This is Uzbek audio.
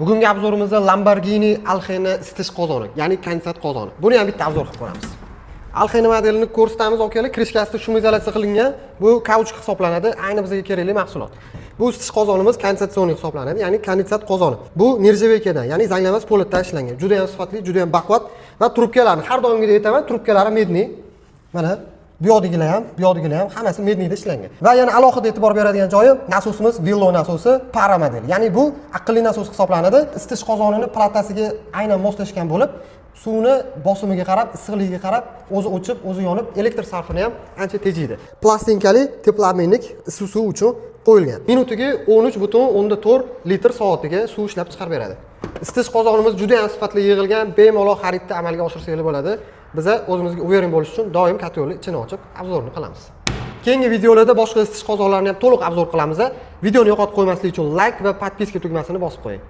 Bugungi obzorimizda Lamborghini Alhena isitish qozoni, ya'ni kondensat qozoni. Buni ham bitta obzor qilib ko'ramiz. Alhena modelini ko'rsatamiz aka. Krishkasida shumizolyatsiya qilingan. Bu kauchuk hisoblanadi, ayni bizga kerakli mahsulot. Bu isitish qozonimiz kondensatsion hisoblanadi, ya'ni kondensat qozoni. Bu nержавейкаdan, ya'ni zanglamas po'latdan ishlangan. Juda ham sifatli, juda ham baquvvat va trubkalarni har doimgidek aytaman, trubkalari medniy. Mana bu yoqdagilar ham hammasi medniyda ishlangan. Va yana alohida e'tibor beradigan joyi, nasosimiz Villo nasosi para model. Ya'ni bu aqlli nasos hisoblanadi. Isitish qozonini platasiga aynan moslashgan bo'lib, suvni bosimiga qarab, issiqligiga qarab, o'zi o'chib, o'zi yonib, elektr sarfini ham ancha tejaydi. Plastinkali teplobmennik issiq suv uchun qo'yilgan. Minutiga 13,4 litr soatiga suv ishlab chiqarib beradi. Isitish qozonimiz juda ham sifatli yig'ilgan, bemalol xaridni amalga oshirsangiz bo'ladi. Biza o'zimizga uveren bo'lish uchun doim katalogni ichini ochib, obzorni qilamiz. Keyingi videolarda boshqa isitish qozonlarini ham to'liq obzor qilamiz. Videoni yo'qotib qo'ymaslik uchun like va podpiska tugmasini bosib qo'ying.